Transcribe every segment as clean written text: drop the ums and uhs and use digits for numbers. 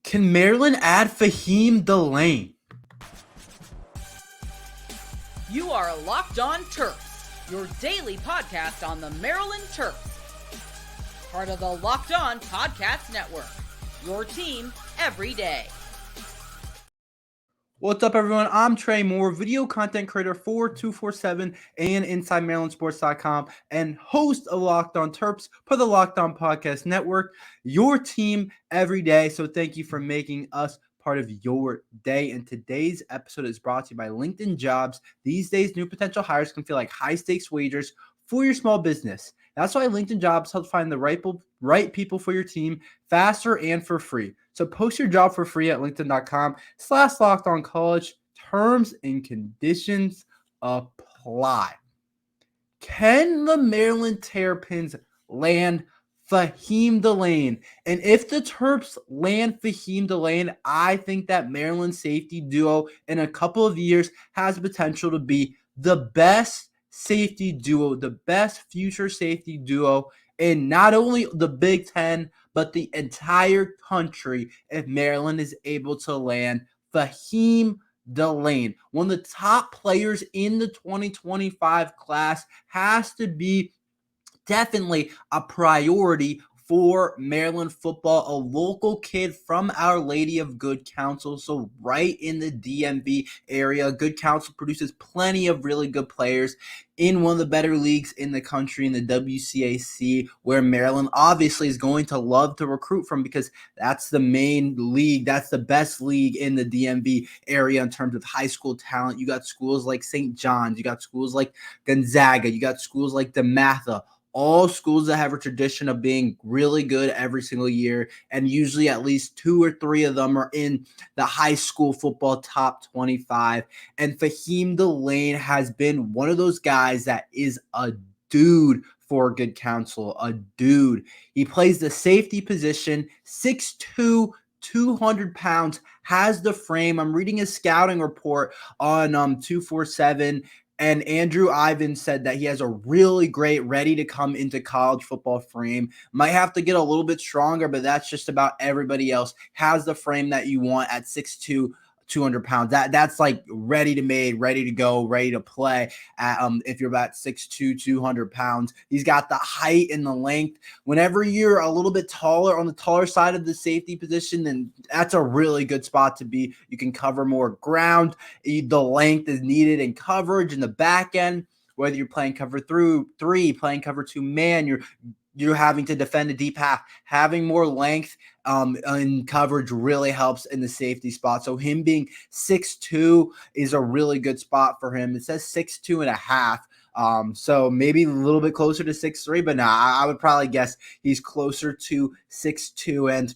Can Maryland add Faheem Delane? You are Locked On Terps, your daily podcast on the Maryland Terps. Part of the Locked On Podcast Network, your team every day. What's up, everyone? I'm Tre Moore, video content creator for 247 and InsideMarylandSports.com, and host of Locked On Terps for the Locked On Podcast Network, your team every day. So thank you for making us part of your day. And today's episode is brought to you by LinkedIn Jobs. These days, new potential hires can feel like high-stakes wagers for your small business. That's why LinkedIn Jobs helps find the right people for your team faster and for free. So post your job for free at linkedin.com/lockedoncollege. Terms and conditions apply. Can the Maryland Terrapins land Faheem Delane? And if the Terps land Faheen Delane, I think that Maryland safety duo in a couple of years has potential to be the best safety duo, the best future safety duo in not only the Big Ten, but the entire country if Maryland is able to land Faheem Delane. One of the top players in the 2025 class, has to be definitely a priority for Maryland football, a local kid from Our Lady of Good Counsel, so right in the DMV area. Good Counsel produces plenty of really good players in one of the better leagues in the country, in the WCAC, where Maryland obviously is going to love to recruit from, because that's the main league. That's the best league in the DMV area in terms of high school talent. You got schools like St. John's, you got schools like Gonzaga, you got schools like DeMatha, all schools that have a tradition of being really good every single year, and usually at least 2 or 3 of them are in the high school football top 25. And Faheem Delane has been one of those guys that is a dude for Good Counsel, a dude. He plays the safety position, 6'2", 200 pounds, has the frame. I'm reading his scouting report on 247. And Andrew Ivins said that he has a really great ready to come into college football frame. Might have to get a little bit stronger, but that's just about everybody else. Has the frame that you want at 6'2", 200 pounds. That's like ready to go, ready to play if you're about 6'2", 200 pounds. He's got the height and the length. Whenever you're a little bit taller, on the taller side of the safety position, then that's a really good spot to be. You can cover more ground. The length is needed in coverage in the back end, whether you're playing cover 3, playing cover 2 man, you're having to defend a deep half. Having more length in coverage really helps in the safety spot. So him being 6'2" is a really good spot for him. It says 6'2 and a half. So maybe a little bit closer to 6'3", but I would probably guess he's closer to 6'2". And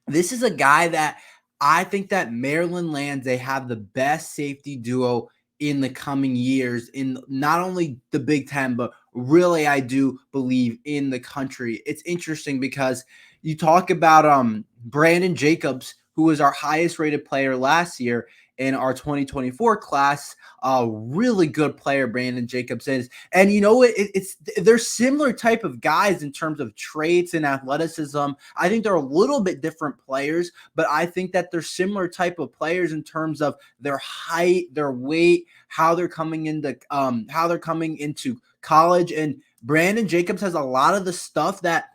this is a guy that I think that Maryland lands. They have the best safety duo in the coming years in not only the Big Ten, but really I do believe in the country. It's interesting because you talk about Brandon Jacobs, who was our highest rated player last year in our 2024 class. A really good player Brandon Jacobs is. And you know, they're similar type of guys in terms of traits and athleticism. I think they're a little bit different players, but I think that they're similar type of players in terms of their height, their weight, how they're coming into college. And Brandon Jacobs has a lot of the stuff that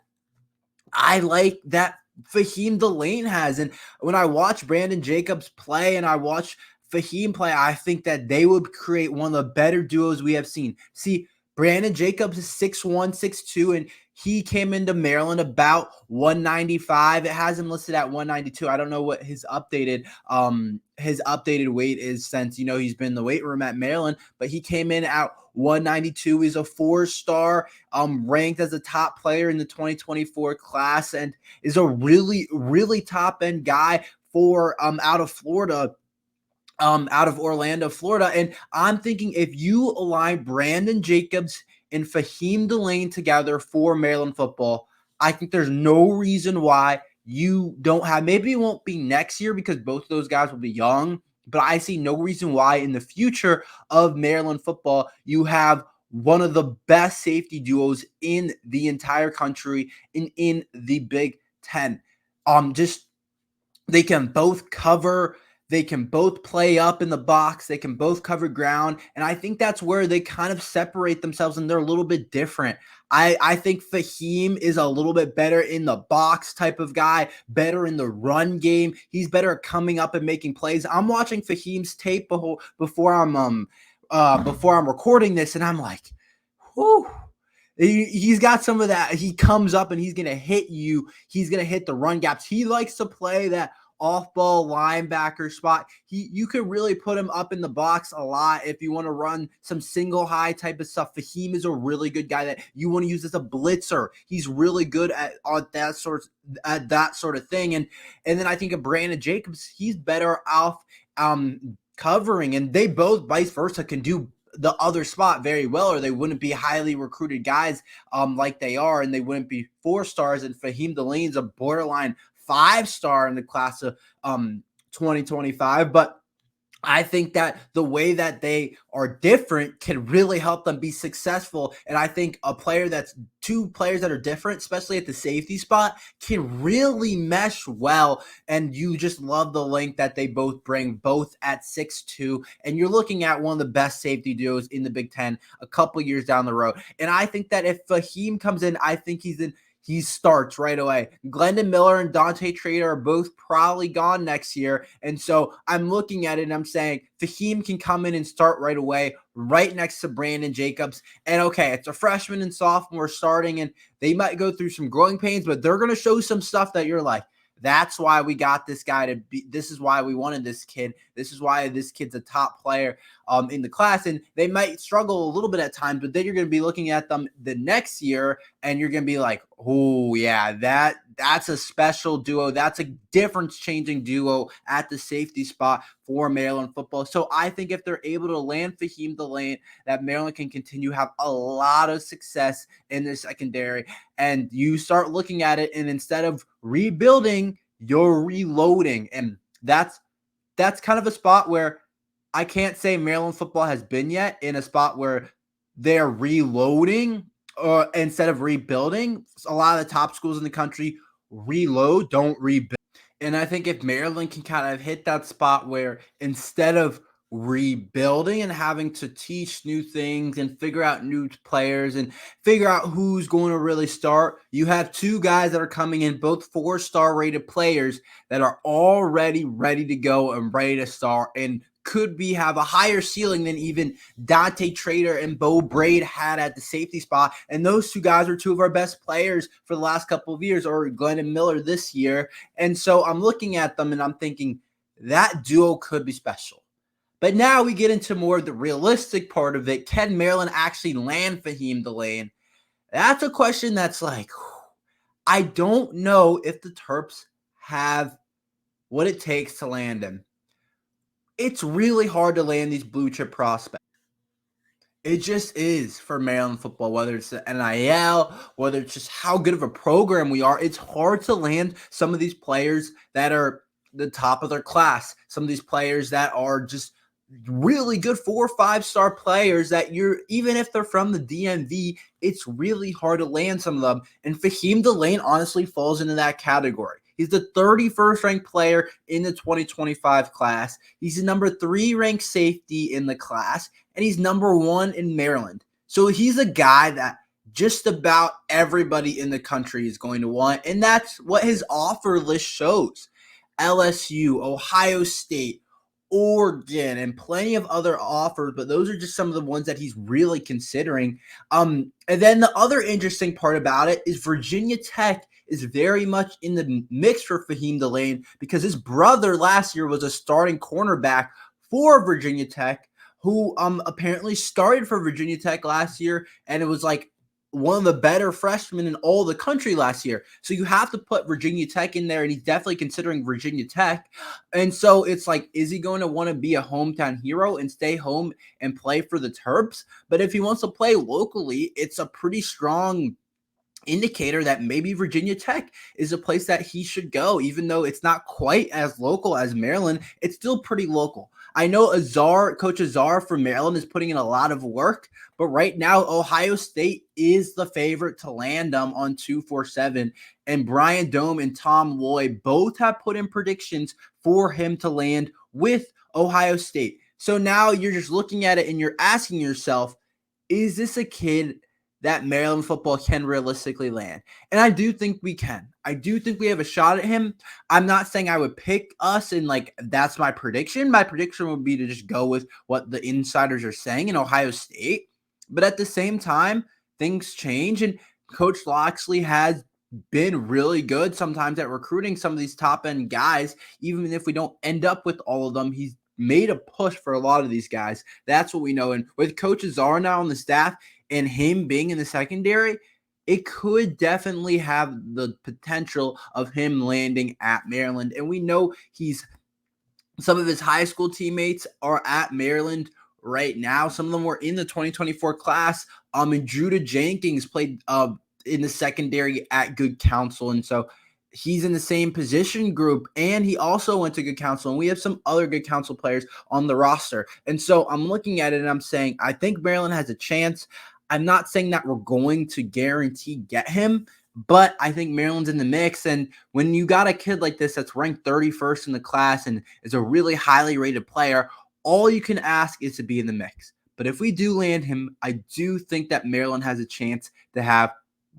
I like that Faheem Delane has. And when I watch Brandon Jacobs play and I watch Faheem play, I think that they would create one of the better duos we have seen. See, Brandon Jacobs is 6'1", 6'2", and he came into Maryland about 195. It has him listed at 192. I don't know what his updated weight is since, he's been in the weight room at Maryland, but he came in at 192. He's a 4-star, ranked as a top player in the 2024 class, and is a really, really top end guy for out of Florida. Out of Orlando, Florida. And I'm thinking if you align Brandon Jacobs and Faheem Delane together for Maryland football, I think there's no reason why you don't have, maybe it won't be next year because both of those guys will be young, but I see no reason why in the future of Maryland football, you have one of the best safety duos in the entire country in the Big Ten. Just They can both cover. They can both play up in the box. They can both cover ground. And I think that's where they kind of separate themselves and they're a little bit different. I think Faheem is a little bit better in the box type of guy, better in the run game. He's better at coming up and making plays. I'm watching Faheem's tape before I'm recording this, and I'm like, whew. He's got some of that. He comes up and he's going to hit you. He's going to hit the run gaps. He likes to play that off-ball linebacker spot. You could really put him up in the box a lot if you want to run some single high type of stuff. Faheem is a really good guy that you want to use as a blitzer. He's really good at that sort of thing. And then I think of Brandon Jacobs, he's better off covering, and they both vice versa can do the other spot very well, or they wouldn't be highly recruited guys like they are, and they wouldn't be 4-stars. And Faheen Delane's a borderline 5-star in the class of 2025. But I think that the way that they are different can really help them be successful. And I think two players that are different, especially at the safety spot, can really mesh well. And you just love the length that they both bring, both at 6'2". And you're looking at one of the best safety duos in the Big Ten a couple years down the road. And I think that if Faheem comes in, I think he starts right away. Glendon Miller and Dante Trader are both probably gone next year. And so I'm looking at it and I'm saying Faheem can come in and start right away, right next to Brandon Jacobs. And okay, it's a freshman and sophomore starting, and they might go through some growing pains, but they're going to show some stuff that you're like, that's why we got this guy to be. This is why we wanted this kid. This is why this kid's a top player in the class. And they might struggle a little bit at times, but then you're going to be looking at them the next year and you're going to be like, oh, yeah, that's a special duo. That's a difference-changing duo at the safety spot for Maryland football. So I think if they're able to land Faheem Delane, that Maryland can continue to have a lot of success in the secondary. And you start looking at it, and instead of rebuilding, you're reloading. And that's kind of a spot where I can't say Maryland football has been yet, in a spot where they're reloading instead of rebuilding. A lot of the top schools in the country reload, don't rebuild. And I think if Maryland can kind of hit that spot where instead of rebuilding and having to teach new things and figure out new players and figure out who's going to really start, you have two guys that are coming in, both 4-star rated players that are already ready to go and ready to start, and could have a higher ceiling than even Dante Trader and Bo Braid had at the safety spot. And those two guys are two of our best players for the last couple of years, or Glendon Miller this year. And so I'm looking at them and I'm thinking that duo could be special. But now we get into more of the realistic part of it. Can Maryland actually land Faheem Delane? That's a question that's like, I don't know if the Terps have what it takes to land him. It's really hard to land these blue chip prospects. It just is for Maryland football, whether it's the NIL, whether it's just how good of a program we are. It's hard to land some of these players that are the top of their class, some of these players that are just really good 4 or 5-star players that even if they're from the DMV, it's really hard to land some of them. And Faheem Delane honestly falls into that category. He's the 31st ranked player in the 2025 class. He's the number 3 ranked safety in the class, and he's number 1 in Maryland. So he's a guy that just about everybody in the country is going to want, and that's what his offer list shows. LSU, Ohio State, Oregon, and plenty of other offers, but those are just some of the ones that he's really considering. And then the other interesting part about it is Virginia Tech is very much in the mix for Faheem Delane, because his brother last year was a starting cornerback for Virginia Tech, who apparently started for Virginia Tech last year, and it was like one of the better freshmen in all the country last year. So you have to put Virginia Tech in there, and he's definitely considering Virginia Tech. And so it's like, is he going to want to be a hometown hero and stay home and play for the Terps? But if he wants to play locally, it's a pretty strong indicator that maybe Virginia Tech is a place that he should go. Even though it's not quite as local as Maryland, it's still pretty local. I know Coach Azar from Maryland is putting in a lot of work, but right now Ohio State is the favorite to land them on 247. And Brian Dome and Tom Loy both have put in predictions for him to land with Ohio State. So now you're just looking at it and you're asking yourself, is this a kid that Maryland football can realistically land? And I do think we can. I do think we have a shot at him. I'm not saying I would pick us and that's my prediction. My prediction would be to just go with what the insiders are saying in Ohio State. But at the same time, things change, and Coach Loxley has been really good sometimes at recruiting some of these top-end guys. Even if we don't end up with all of them, he's made a push for a lot of these guys. That's what we know. And with Coach Azar now on the staff and him being in the secondary, it could definitely have the potential of him landing at Maryland. And we know some of his high school teammates are at Maryland right now. Some of them were in the 2024 class. And Judah Jenkins played in the secondary at Good Counsel. And so he's in the same position group, and he also went to Good Counsel, and we have some other Good Counsel players on the roster. And so I'm looking at it and I'm saying, I think Maryland has a chance. I'm not saying that we're going to guarantee get him, but I think Maryland's in the mix. And when you got a kid like this that's ranked 31st in the class and is a really highly rated player, all you can ask is to be in the mix. But if we do land him, I do think that Maryland has a chance to have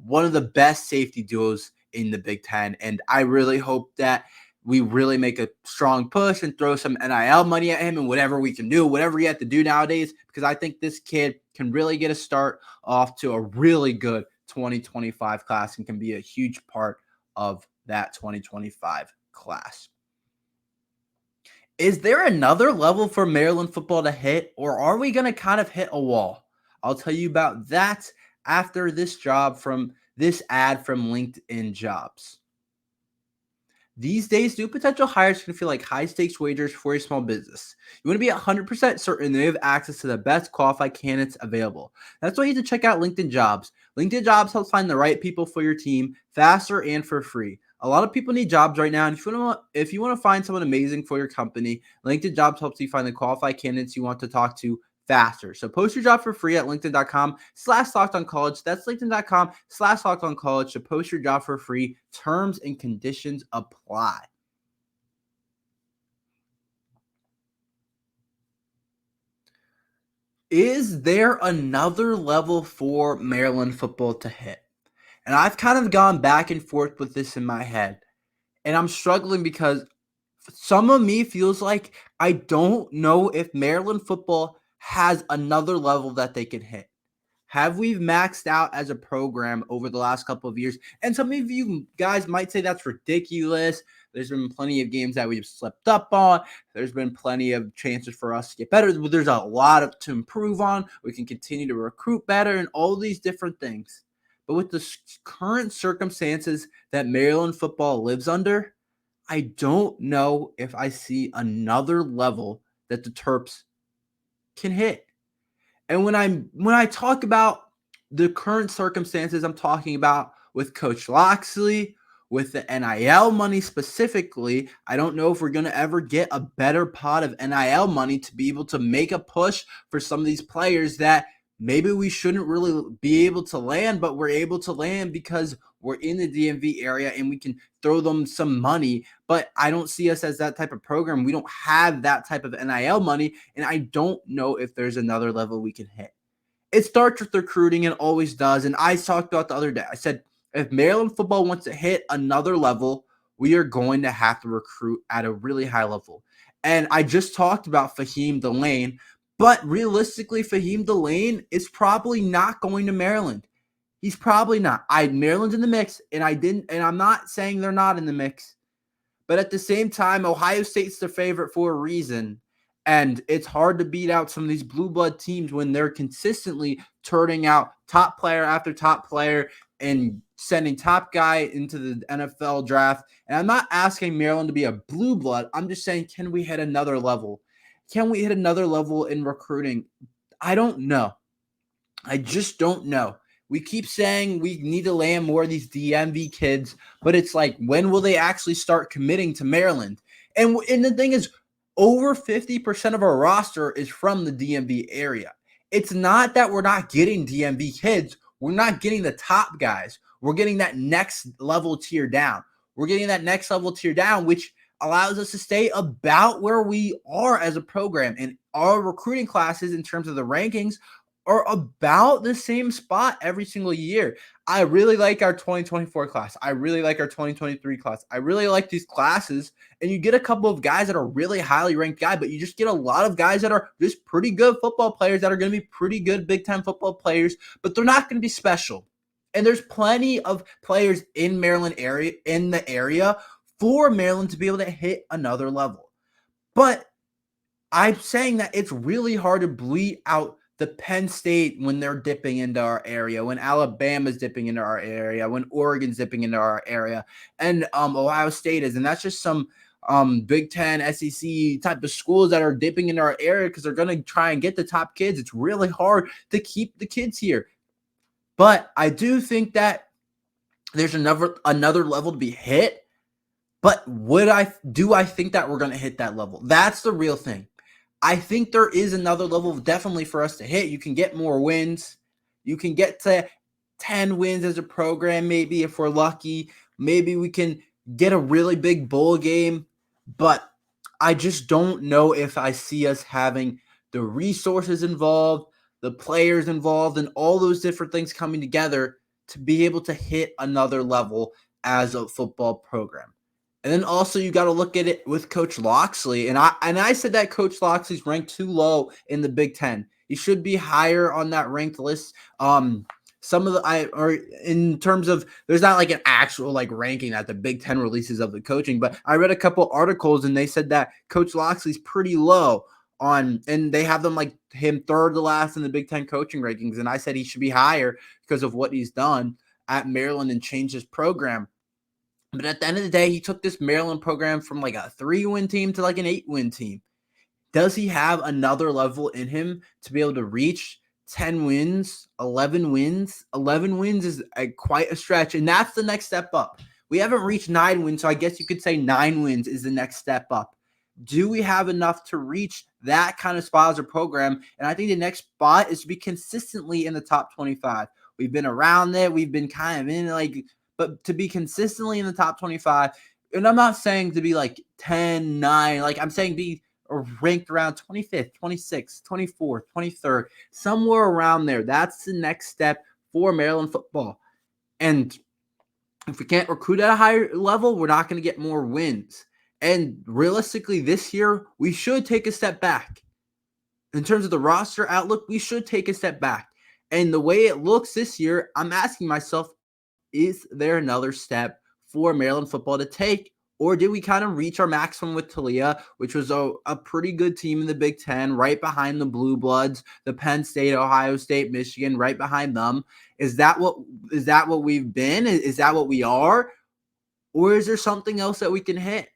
one of the best safety duos in the Big Ten. And I really hope that we really make a strong push and throw some NIL money at him and whatever we can do, whatever you have to do nowadays, because I think this kid can really get a start off to a really good 2025 class and can be a huge part of that 2025 class. Is there another level for Maryland football to hit, or are we going to kind of hit a wall? I'll tell you about that after this ad from LinkedIn Jobs. These days, new potential hires can feel like high-stakes wagers for a small business. You want to be 100% certain they have access to the best qualified candidates available. That's why you have to check out LinkedIn Jobs. LinkedIn Jobs helps find the right people for your team faster and for free. A lot of people need jobs right now, and if you want to find someone amazing for your company, LinkedIn Jobs helps you find the qualified candidates you want to talk to faster. So post your job for free at linkedin.com/lockedoncollege. That's linkedin.com/lockedoncollege to post your job for free. Terms and conditions apply. Is there another level for Maryland football to hit? And I've kind of gone back and forth with this in my head. And I'm struggling because some of me feels like I don't know if Maryland football has another level that they can hit. Have we maxed out as a program over the last couple of years? And some of you guys might say that's ridiculous. There's been plenty of games that we've slipped up on. There's been plenty of chances for us to get better. There's a lot to improve on. We can continue to recruit better and all these different things. But with the current circumstances that Maryland football lives under, I don't know if I see another level that the Terps can hit. And when I talk about the current circumstances, I'm talking about with Coach Loxley, with the NIL money specifically. I don't know if we're going to ever get a better pot of NIL money to be able to make a push for some of these players that maybe we shouldn't really be able to land, but we're able to land because we're in the DMV area and we can throw them some money. But I don't see us as that type of program. We don't have that type of NIL money, and I don't know if there's another level we can hit. It starts with recruiting and always does. And I talked about the other day. I said, if Maryland football wants to hit another level, we are going to have to recruit at a really high level. And I just talked about Faheem Delane, but realistically, Faheen Delane is probably not going to Maryland. He's probably not. Maryland's in the mix, and I'm not saying they're not in the mix. But at the same time, Ohio State's the favorite for a reason. And it's hard to beat out some of these blue blood teams when they're consistently turning out top player after top player and sending top guy into the NFL draft. And I'm not asking Maryland to be a blue blood. I'm just saying, can we hit another level? Can we hit another level in recruiting? I don't know. I just don't know. We keep saying we need to land more of these DMV kids, but it's like, when will they actually start committing to Maryland? And the thing is, over 50% of our roster is from the DMV area. It's not that we're not getting DMV kids. We're not getting the top guys. We're getting that next level tier down. Which allows us to stay about where we are as a program. And our recruiting classes, in terms of the rankings, are about the same spot every single year. I really like our 2024 class. I really like our 2023 class. I really like these classes. And you get a couple of guys that are really highly ranked guys, but you just get a lot of guys that are just pretty good football players that are going to be pretty good Big Ten football players, but they're not going to be special. And there's plenty of players in the area for Maryland to be able to hit another level. But I'm saying that it's really hard to bleed out the Penn State when they're dipping into our area, when Alabama's dipping into our area, when Oregon's dipping into our area, and Ohio State is. And that's just some Big Ten, SEC type of schools that are dipping into our area because they're going to try and get the top kids. It's really hard to keep the kids here. But I do think that there's another level to be hit. But do I think that we're going to hit that level? That's the real thing. I think there is another level definitely for us to hit. You can get more wins. You can get to 10 wins as a program, maybe if we're lucky. Maybe we can get a really big bowl game. But I just don't know if I see us having the resources involved, the players involved, and all those different things coming together to be able to hit another level as a football program. And then also you got to look at it with Coach Locksley. And I said that Coach Locksley's ranked too low in the Big Ten. He should be higher on that ranked list. In terms of, there's not like an actual like ranking that the Big Ten releases of the coaching, but I read a couple articles and they said that Coach Locksley's pretty low and they have them like him third to last in the Big Ten coaching rankings. And I said he should be higher because of what he's done at Maryland and changed his program. But at the end of the day, he took this Maryland program from like a 3-win team to like an 8-win team. Does he have another level in him to be able to reach 10 wins, 11 wins? 11 wins is quite a stretch, and that's the next step up. We haven't reached 9 wins, so I guess you could say 9 wins is the next step up. Do we have enough to reach that kind of spot as a program? And I think the next spot is to be consistently in the top 25. We've been around it. We've been kind of in like – but to be consistently in the top 25, and I'm not saying to be like 10, 9, like I'm saying be ranked around 25th, 26th, 24th, 23rd, somewhere around there. That's the next step for Maryland football. And if we can't recruit at a higher level, we're not going to get more wins. And realistically, this year, we should take a step back. In terms of the roster outlook, we should take a step back. And the way it looks this year, I'm asking myself, is there another step for Maryland football to take? Or did we kind of reach our maximum with Talia, which was a pretty good team in the Big Ten, right behind the Blue Bloods, the Penn State, Ohio State, Michigan, right behind them? Is that what we've been? Is that what we are? Or is there something else that we can hit?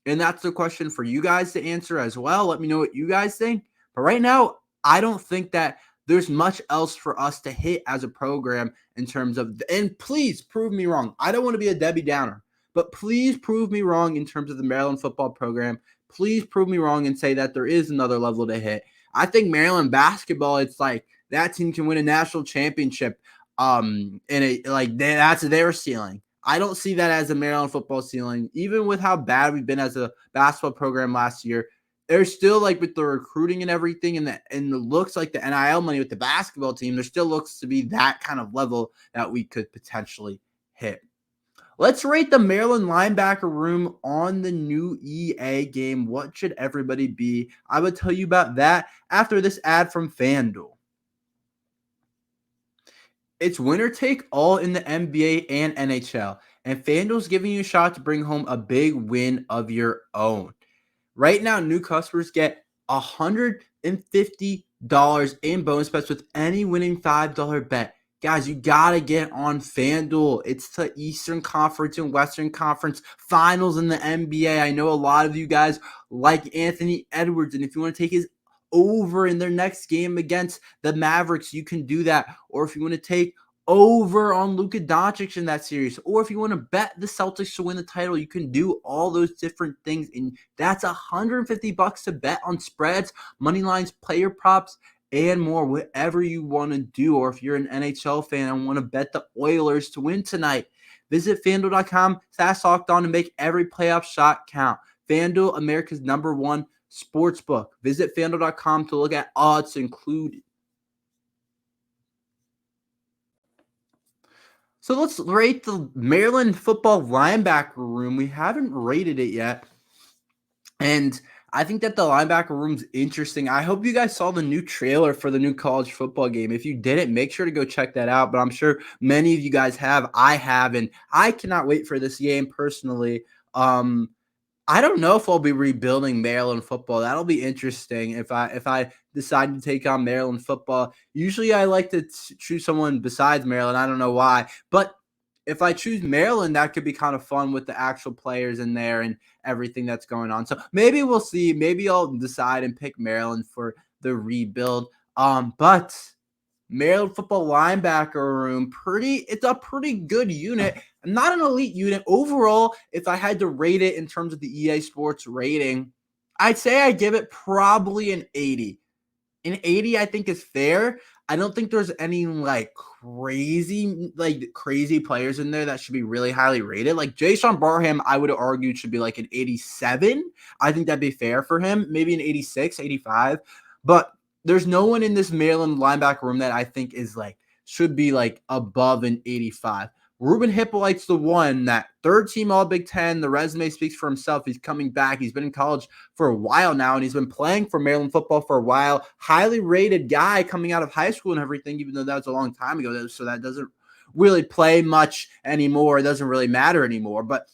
And that's the question for you guys to answer as well. Let me know what you guys think. But right now, I don't think that there's much else for us to hit as a program in terms of, and please prove me wrong. I don't want to be a Debbie Downer, but please prove me wrong in terms of the Maryland football program. Please prove me wrong and say that there is another level to hit. I think Maryland basketball, it's like that team can win a national championship. That's their ceiling. I don't see that as a Maryland football ceiling, even with how bad we've been as a basketball program last year. There's still, like, with the recruiting and everything and the looks like the NIL money with the basketball team, there still looks to be that kind of level that we could potentially hit. Let's rate the Maryland linebacker room on the new EA game. What should everybody be? I will tell you about that after this ad from FanDuel. It's winner take all in the NBA and NHL, and FanDuel's giving you a shot to bring home a big win of your own. Right now, new customers get $150 in bonus bets with any winning $5 bet. Guys, you got to get on FanDuel. It's the Eastern Conference and Western Conference finals in the NBA. I know a lot of you guys like Anthony Edwards, and if you want to take his over in their next game against the Mavericks, you can do that. Or if you want to take over on Luka Doncic in that series. Or if you want to bet the Celtics to win the title, you can do all those different things. And that's $150 to bet on spreads, money lines, player props, and more, whatever you want to do. Or if you're an NHL fan and want to bet the Oilers to win tonight, visit FanDuel.com/lockedon to make every playoff shot count. FanDuel, America's #1 sportsbook. Visit FanDuel.com to look at odds included. So let's rate the Maryland football linebacker room. We haven't rated it yet. And I think that the linebacker room's interesting. I hope you guys saw the new trailer for the new college football game. If you didn't, make sure to go check that out. But I'm sure many of you guys have. I have, and I cannot wait for this game personally. I don't know if I'll be rebuilding Maryland football. That'll be interesting if I decide to take on Maryland football. Usually I like to choose someone besides Maryland. I don't know why. But if I choose Maryland, that could be kind of fun with the actual players in there and everything that's going on. So maybe we'll see. Maybe I'll decide and pick Maryland for the rebuild. But Maryland football linebacker room, it's a pretty good unit. Not an elite unit. Overall, if I had to rate it in terms of the EA Sports rating, I'd say I give it probably an 80. An 80, I think, is fair. I don't think there's any crazy players in there that should be really highly rated. Like Jayshon Barham, I would argue should be like an 87. I think that'd be fair for him. Maybe an 86, 85. But there's no one in this Maryland linebacker room that I think should be above an 85. Ruben Hippolyte's the one, that third team All Big Ten. The resume speaks for himself. He's coming back. He's been in college for a while now, and he's been playing for Maryland football for a while. Highly rated guy coming out of high school and everything, even though that was a long time ago. So that doesn't really play much anymore. It doesn't really matter anymore. But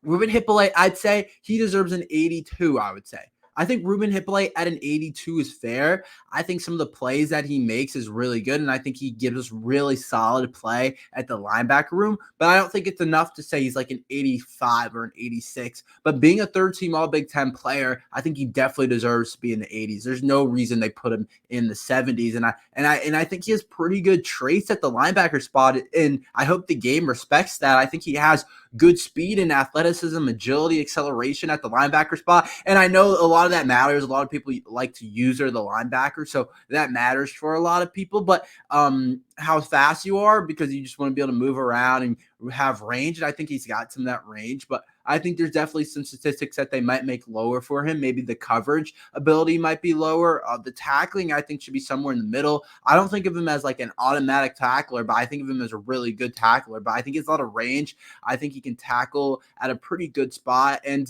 Ruben Hippolyte, I'd say he deserves an 82, I would say. I think Ruben Hippolyte at an 82 is fair. I think some of the plays that he makes is really good, and I think he gives us really solid play at the linebacker room, but I don't think it's enough to say he's like an 85 or an 86. But being a third-team All-Big Ten player, I think he definitely deserves to be in the 80s. There's no reason they put him in the 70s, and I think he has pretty good traits at the linebacker spot, and I hope the game respects that. I think he has good speed and athleticism, agility, acceleration at the linebacker spot. And I know a lot of that matters. A lot of people like to use the linebacker, so that matters for a lot of people. But how fast you are, because you just want to be able to move around and have range. And I think he's got some of that range, but I think there's definitely some statistics that they might make lower for him. Maybe the coverage ability might be lower. The tackling, I think, should be somewhere in the middle. I don't think of him as like an automatic tackler, but I think of him as a really good tackler. But I think he has a lot of range. I think he can tackle at a pretty good spot. And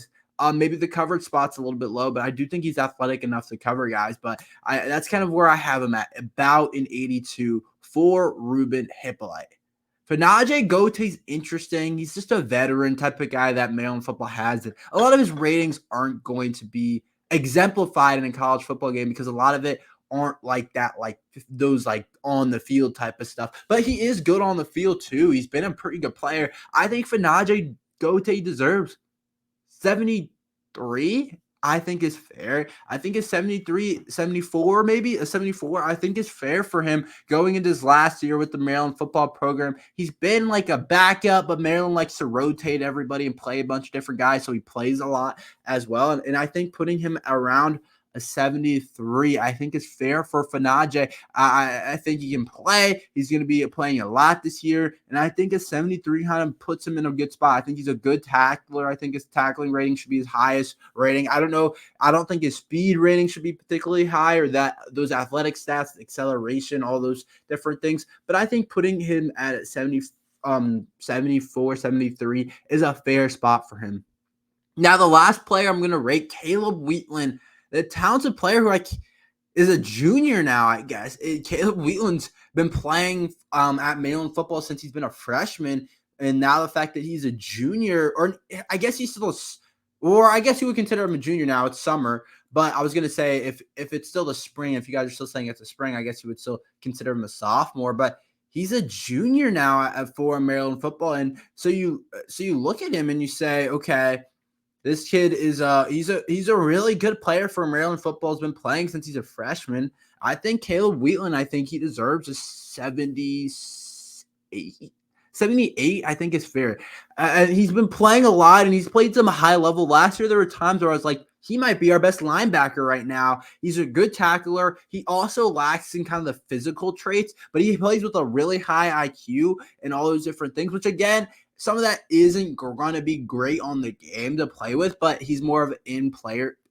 maybe the coverage spot's a little bit low, but I do think he's athletic enough to cover guys. But that's kind of where I have him at, about an 82 for Ruben Hippolyte. Fanaje Gote's interesting. He's just a veteran type of guy that Maryland football has. A lot of his ratings aren't going to be exemplified in a college football game because a lot of it aren't like that, like those like on the field type of stuff. But he is good on the field too. He's been a pretty good player. I think Fanaje Gote deserves 73. I think is fair. I think it's 73, 74, maybe a 74. I think is fair for him going into his last year with the Maryland football program. He's been like a backup, but Maryland likes to rotate everybody and play a bunch of different guys, so he plays a lot as well. And I think putting him around a 73, I think is fair for Fanaje. I think he can play. He's going to be playing a lot this year, and I think a 73 kind of puts him in a good spot. I think he's a good tackler. I think his tackling rating should be his highest rating. I don't know. I don't think his speed rating should be particularly high, or that those athletic stats, acceleration, all those different things. But I think putting him at 74, 73 is a fair spot for him. Now, the last player I'm going to rate, Caleb Wheatland, the talented player who is a junior now, I guess. Caleb Wheatland's been playing at Maryland football since he's been a freshman, and now the fact that he's a junior, or I guess he's still, or I guess you would consider him a junior now. It's summer, but I was going to say if it's still the spring, if you guys are still saying it's the spring, I guess you would still consider him a sophomore, but he's a junior now for Maryland football, and so you look at him and you say, okay, this kid is he's a really good player for Maryland football. Has been playing since he's a freshman. I think Caleb Wheatland, I think he deserves a 78. 78, I think is fair. And he's been playing a lot, and he's played some high level. Last year, there were times where I was like, he might be our best linebacker right now. He's a good tackler. He also lacks in kind of the physical traits, but he plays with a really high IQ and all those different things, which again, some of that isn't going to be great on the game to play with, but he's more of an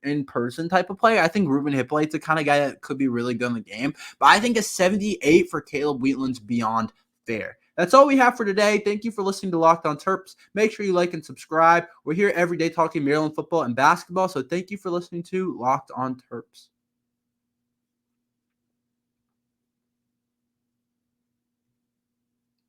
in-person type of player. I think Ruben Hippolyte's the kind of guy that could be really good in the game, but I think a 78 for Caleb Wheatland's beyond fair. That's all we have for today. Thank you for listening to Locked On Terps. Make sure you like and subscribe. We're here every day talking Maryland football and basketball, so thank you for listening to Locked On Terps.